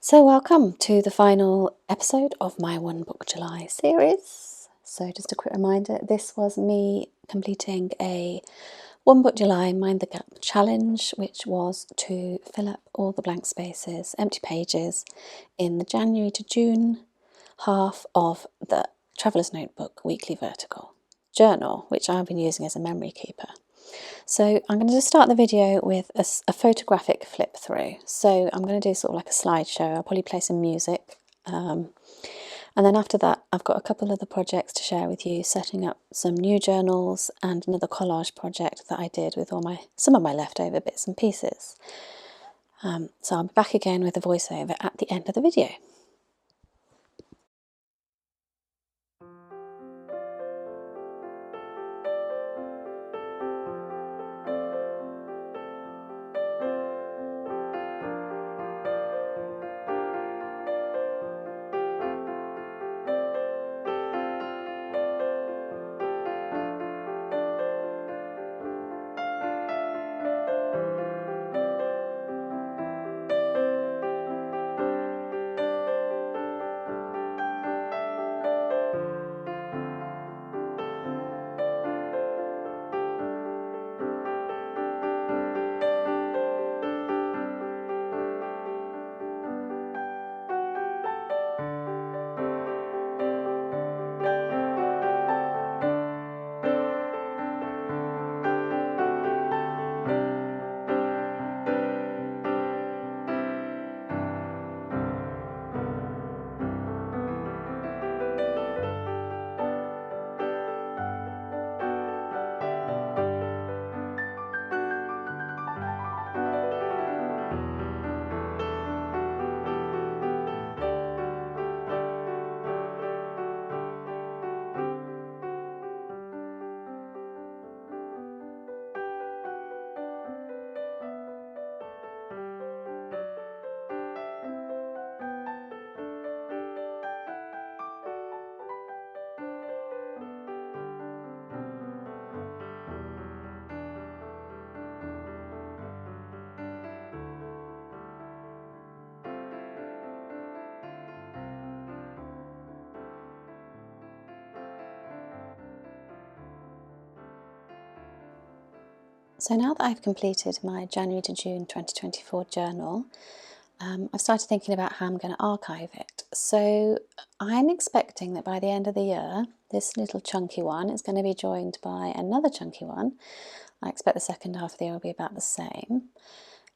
So welcome to the final episode of my One Book July series. So just a quick reminder, this was me completing a One Book July Mind the Gap challenge, which was to fill up all the blank spaces, empty pages, in the January to June half of the Traveller's Notebook Weekly Vertical journal, which I've been using as a memory keeper. So I'm going to just start the video with a photographic flip through. So I'm going to do sort of like a slideshow. I'll probably play some music. And then after that, I've got a couple of the projects to share with you, setting up some new journals and another collage project that I did with some of my leftover bits and pieces. So I'll be back again with a voiceover at the end of the video. So now that I've completed my January to June 2024 journal, I've started thinking about how I'm going to archive it. So I'm expecting that by the end of the year, this little chunky one is going to be joined by another chunky one. I expect the second half of the year will be about the same.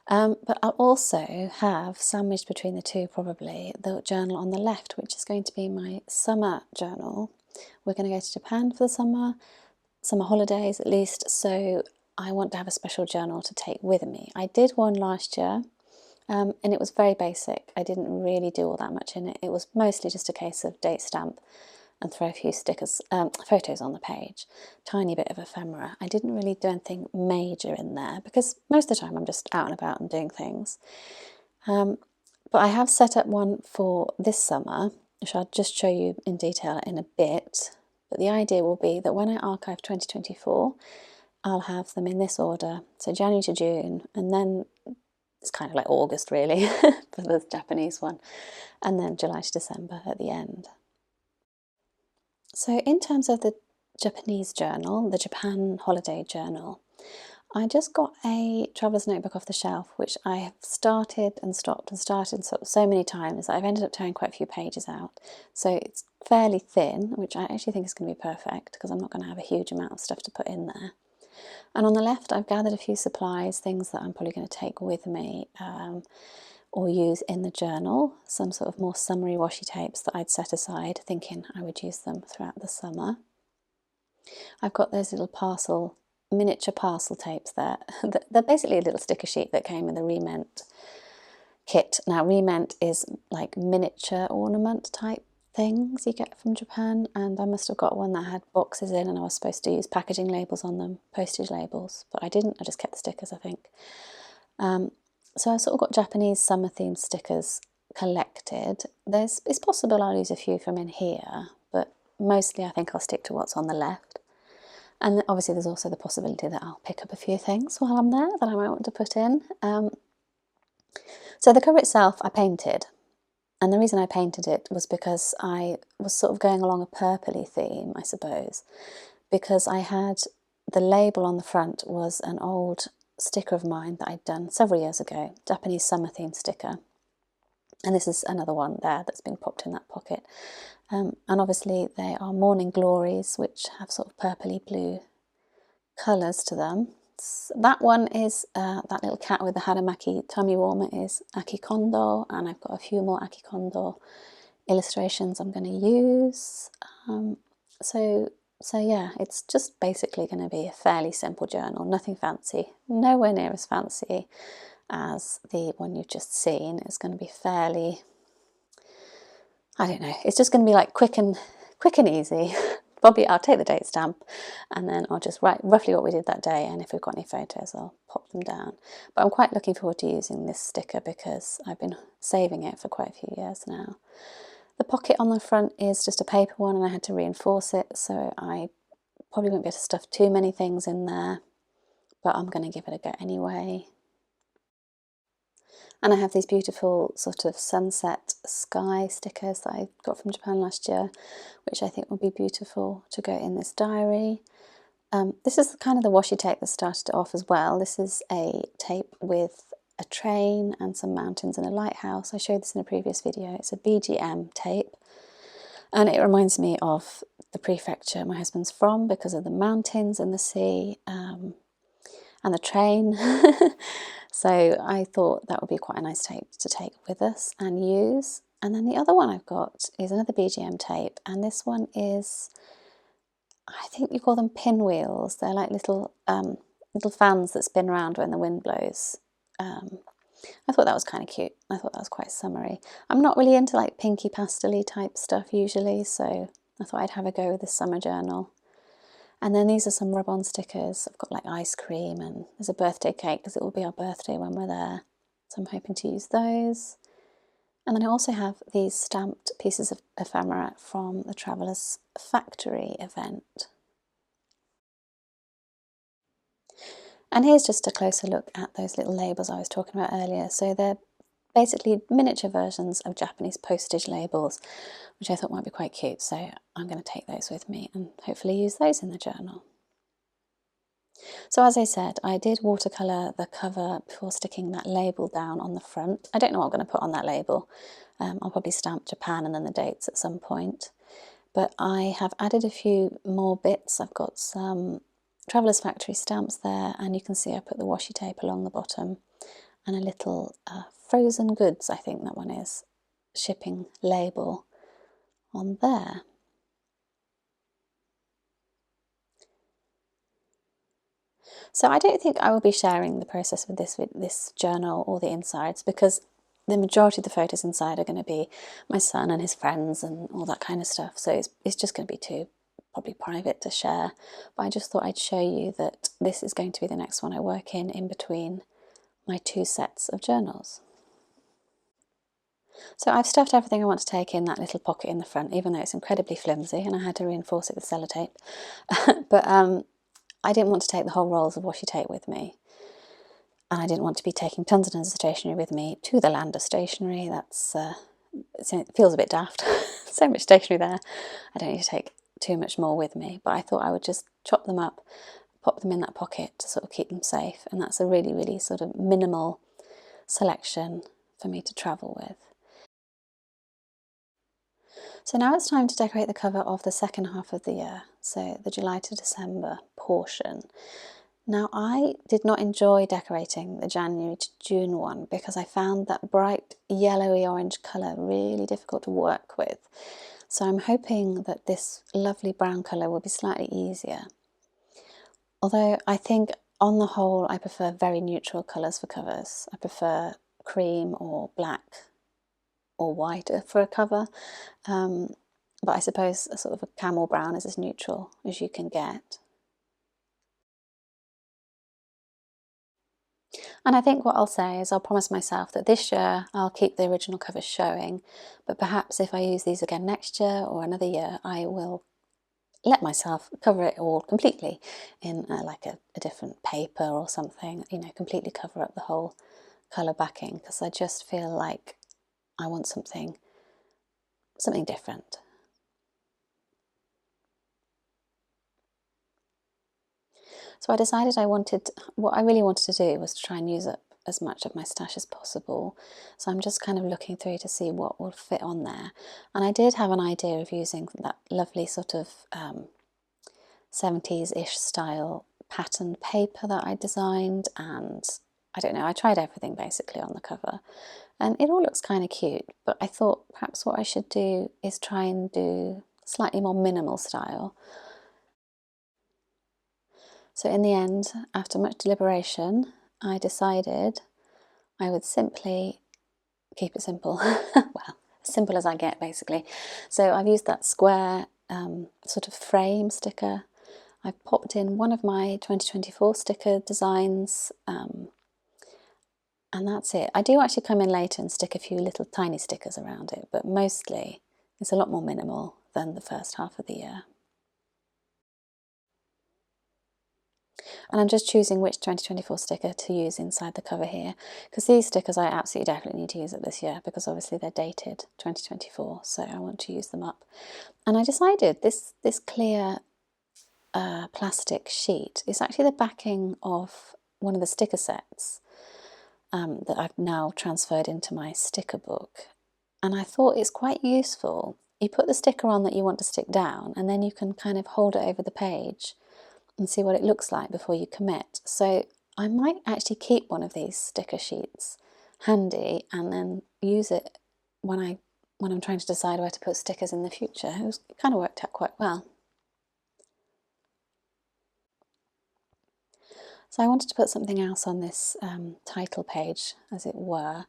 But I'll also have, sandwiched between the two probably, the journal on the left, which is going to be my summer journal. We're going to go to Japan for the summer holidays at least, so I want to have a special journal to take with me. I did one last year, and it was very basic. I didn't really do all that much in it. It was mostly just a case of date stamp and throw a few stickers, photos on the page, tiny bit of ephemera. I didn't really do anything major in there because most of the time I'm just out and about and doing things. But I have set up one for this summer, which I'll just show you in detail in a bit. But the idea will be that when I archive 2024, I'll have them in this order, so January to June, and then it's kind of like August really for the Japanese one, and then July to December at the end. So in terms of the Japanese journal, the Japan holiday journal, I just got a traveller's notebook off the shelf, which I have started and stopped and started so many times that I've ended up tearing quite a few pages out. So it's fairly thin, which I actually think is going to be perfect because I'm not going to have a huge amount of stuff to put in there. And on the left, I've gathered a few supplies, things that I'm probably going to take with me or use in the journal, some sort of more summery washi tapes that I'd set aside, thinking I would use them throughout the summer. I've got those little miniature parcel tapes there. They're basically a little sticker sheet that came in the Rement kit. Now, Rement is like miniature ornament type things you get from Japan, and I must have got one that had boxes in and I was supposed to use packaging labels on them, postage labels, but I didn't. I just kept the stickers, I think. So I've sort of got Japanese summer themed stickers collected. It's possible I'll use a few from in here, but mostly I think I'll stick to what's on the left. And obviously there's also the possibility that I'll pick up a few things while I'm there that I might want to put in. So the cover itself I painted. And the reason I painted it was because I was sort of going along a purpley theme, I suppose, because I had the label on the front was an old sticker of mine that I'd done several years ago, Japanese summer theme sticker. And this is another one there that's been popped in that pocket. And obviously they are morning glories, which have sort of purpley blue colours to them. So that one is that little cat with the Haramaki tummy warmer is Aki Kondo, and I've got a few more Aki Kondo illustrations I'm going to use. So yeah, it's just basically going to be a fairly simple journal, nothing fancy, nowhere near as fancy as the one you've just seen. It's going to be fairly, I don't know, it's just going to be like quick and easy. Probably I'll take the date stamp and then I'll just write roughly what we did that day, and if we've got any photos I'll pop them down. But I'm quite looking forward to using this sticker because I've been saving it for quite a few years now. The pocket on the front is just a paper one and I had to reinforce it, so I probably won't be able to stuff too many things in there, but I'm going to give it a go anyway. And I have these beautiful sort of sunset sky stickers that I got from Japan last year, which I think will be beautiful to go in this diary. This is kind of the washi tape that started it off as well. This is a tape with a train and some mountains and a lighthouse. I showed this in a previous video. It's a BGM tape, and it reminds me of the prefecture my husband's from because of the mountains and the sea and the train. So I thought that would be quite a nice tape to take with us and use. And then the other one I've got is another BGM tape, and this one is, I think you call them pinwheels. They're like little fans that spin around when the wind blows. I thought that was kind of cute. I thought that was quite summery. I'm not really into like pinky pastel-y type stuff usually, so I thought I'd have a go with this summer journal. And then these are some rub-on stickers. I've got like ice cream, and there's a birthday cake because it will be our birthday when we're there. So I'm hoping to use those. And then I also have these stamped pieces of ephemera from the Travellers Factory event. And here's just a closer look at those little labels I was talking about earlier. So they're basically miniature versions of Japanese postage labels, which I thought might be quite cute. So I'm going to take those with me and hopefully use those in the journal. So as I said, I did watercolour the cover before sticking that label down on the front. I don't know what I'm going to put on that label. I'll probably stamp Japan and then the dates at some point. But I have added a few more bits. I've got some Travellers Factory stamps there, and you can see I put the washi tape along the bottom and a little frozen goods, I think that one is, shipping label on there. So I don't think I will be sharing the process with this journal or the insides, because the majority of the photos inside are going to be my son and his friends and all that kind of stuff. So it's just going to be too probably private to share. But I just thought I'd show you that this is going to be the next one I work in between my two sets of journals. So I've stuffed everything I want to take in that little pocket in the front, even though it's incredibly flimsy and I had to reinforce it with sellotape. But I didn't want to take the whole rolls of washi tape with me. And I didn't want to be taking tons and tons of stationery with me to the land of stationery. That's it feels a bit daft. So much stationery there. I don't need to take too much more with me. But I thought I would just chop them up, pop them in that pocket to sort of keep them safe. And that's a really, really sort of minimal selection for me to travel with. So now it's time to decorate the cover of the second half of the year, so the July to December portion. Now I did not enjoy decorating the January to June one because I found that bright yellowy orange colour really difficult to work with. So I'm hoping that this lovely brown colour will be slightly easier. Although I think on the whole I prefer very neutral colours for covers. I prefer cream or black or white for a cover, but I suppose a sort of a camel brown is as neutral as you can get. And I think what I'll say is I'll promise myself that this year I'll keep the original covers showing, but perhaps if I use these again next year or another year, I will let myself cover it all completely in like a different paper or something, you know, completely cover up the whole colour backing, because I just feel like I want something something different. So I decided what I really wanted to do was to try and use up as much of my stash as possible. So I'm just kind of looking through to see what will fit on there. And I did have an idea of using that lovely sort of 70s-ish style patterned paper that I designed, and I don't know, I tried everything basically on the cover and it all looks kind of cute, but I thought perhaps what I should do is try and do slightly more minimal style. So in the end, after much deliberation, I decided I would simply keep it simple. Well, as simple as I get basically. So I've used that square sort of frame sticker. I've popped in one of my 2024 sticker designs, and that's it. I do actually come in later and stick a few little tiny stickers around it, but mostly it's a lot more minimal than the first half of the year. And I'm just choosing which 2024 sticker to use inside the cover here, because these stickers I absolutely definitely need to use it this year, because obviously they're dated 2024, so I want to use them up. And I decided this clear plastic sheet is actually the backing of one of the sticker sets that I've now transferred into my sticker book. And I thought it's quite useful. You put the sticker on that you want to stick down, and then you can kind of hold it over the page and see what it looks like before you commit. So I might actually keep one of these sticker sheets handy and then use it when I'm trying to decide where to put stickers in the future. It kind of worked out quite well. So I wanted to put something else on this title page, as it were,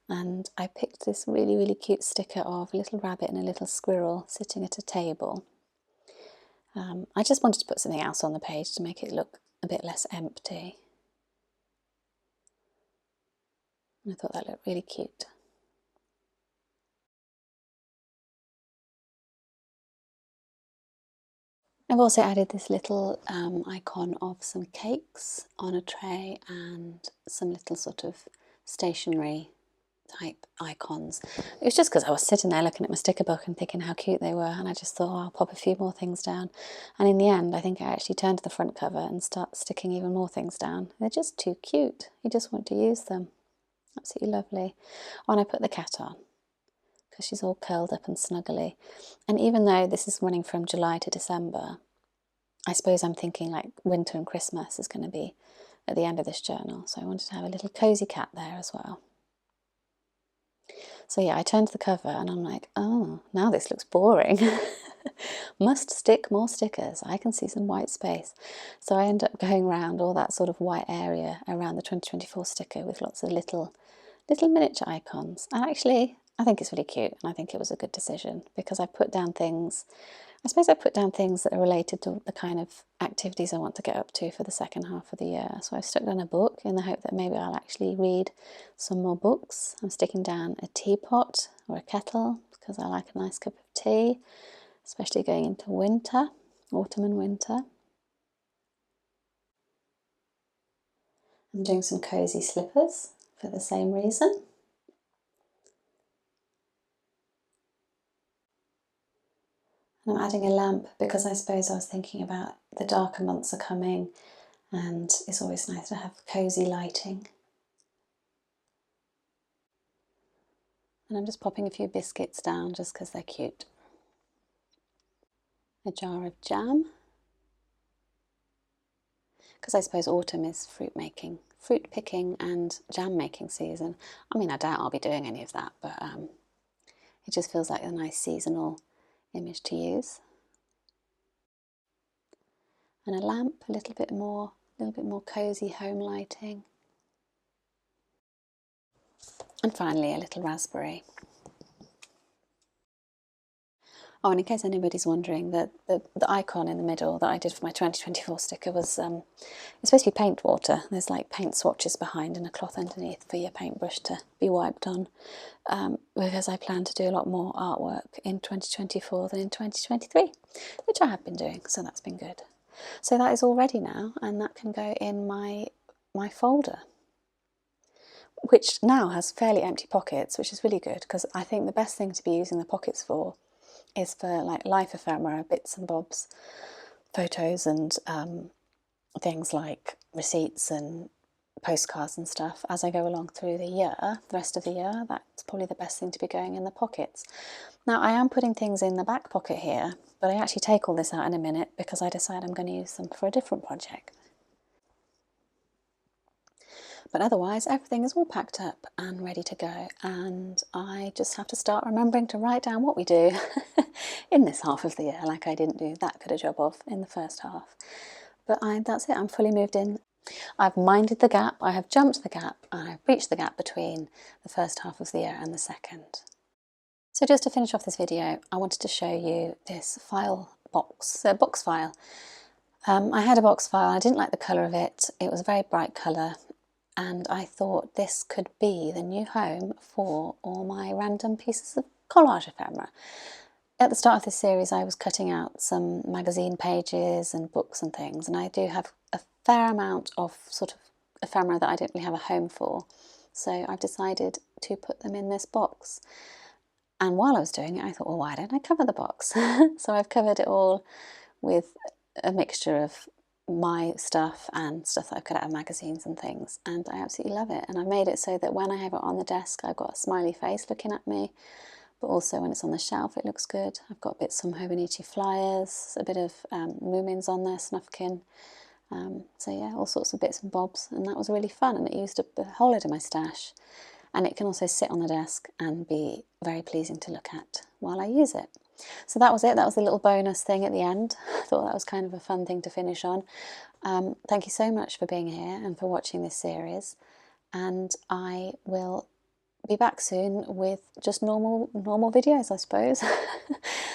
and I picked this really, really cute sticker of a little rabbit and a little squirrel sitting at a table. I just wanted to put something else on the page to make it look a bit less empty. And I thought that looked really cute. I've also added this little icon of some cakes on a tray and some little sort of stationery type icons. It was just because I was sitting there looking at my sticker book and thinking how cute they were, and I just thought, oh, I'll pop a few more things down. And in the end, I think I actually turned to the front cover and start sticking even more things down. They're just too cute. You just want to use them. Absolutely lovely. Oh, and I put the cat on because she's all curled up and snuggly. And even though this is running from July to December, I suppose I'm thinking like winter and Christmas is going to be at the end of this journal. So I wanted to have a little cozy cat there as well. So yeah, I turned to the cover and I'm like, oh, now this looks boring. Must stick more stickers. I can see some white space. So I end up going around all that sort of white area around the 2024 sticker with lots of little miniature icons. And actually, I think it's really cute, and I think it was a good decision because I put down things, I suppose I put down things that are related to the kind of activities I want to get up to for the second half of the year. So I've stuck down a book in the hope that maybe I'll actually read some more books. I'm sticking down a teapot or a kettle because I like a nice cup of tea, especially going into winter, autumn and winter. I'm doing some cosy slippers for the same reason. And I'm adding a lamp because I suppose I was thinking about the darker months are coming and it's always nice to have cosy lighting. And I'm just popping a few biscuits down just because they're cute. A jar of jam, because I suppose autumn is fruit picking and jam making season. I mean, I doubt I'll be doing any of that, but it just feels like a nice seasonal image to use. And a lamp, a little bit more cosy home lighting. And finally, a little raspberry. Oh, and in case anybody's wondering, the icon in the middle that I did for my 2024 sticker was, it's supposed to be paint water. There's like paint swatches behind and a cloth underneath for your paintbrush to be wiped on, because I plan to do a lot more artwork in 2024 than in 2023, which I have been doing, so that's been good. So that is all ready now, and that can go in my folder. which now has fairly empty pockets, which is really good, because I think the best thing to be using the pockets for is for like life ephemera, bits and bobs, photos and things like receipts and postcards and stuff as I go along through the year, the rest of the year. That's probably the best thing to be going in the pockets. Now I am putting things in the back pocket here, but I actually take all this out in a minute because I decide I'm going to use them for a different project. But otherwise everything is all packed up and ready to go, and I just have to start remembering to write down what we do in this half of the year, like I didn't do that good a job of in the first half. But that's it, I'm fully moved in. I've minded the gap, I have jumped the gap, and I've breached the gap between the first half of the year and the second. So just to finish off this video, I wanted to show you this file box, box file. I had a box file, I didn't like the colour of it, it was a very bright colour, and I thought this could be the new home for all my random pieces of collage ephemera. At the start of this series I was cutting out some magazine pages and books and things, and I do have a fair amount of sort of ephemera that I don't really have a home for, so I've decided to put them in this box. And while I was doing it I thought, well, why don't I cover the box? So I've covered it all with a mixture of my stuff and stuff that I've cut out of magazines and things, and I absolutely love it. And I've made it so that when I have it on the desk I've got a smiley face looking at me, but also when it's on the shelf it looks good. I've got bits from Hobonichi flyers, a bit of Moomins on there, Snufkin, so yeah, all sorts of bits and bobs, and that was really fun, and it used up a whole load of my stash, and it can also sit on the desk and be very pleasing to look at while I use it. So that was it, that was a little bonus thing at the end. I thought that was kind of a fun thing to finish on. Thank you so much for being here and for watching this series, and I will be back soon with just normal videos, I suppose.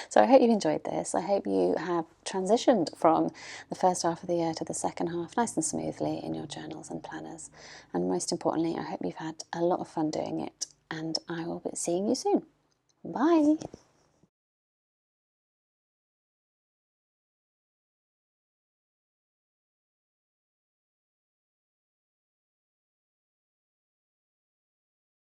So I hope you've enjoyed this. I hope you have transitioned from the first half of the year to the second half nice and smoothly in your journals and planners, and most importantly I hope you've had a lot of fun doing it, and I will be seeing you soon. Bye!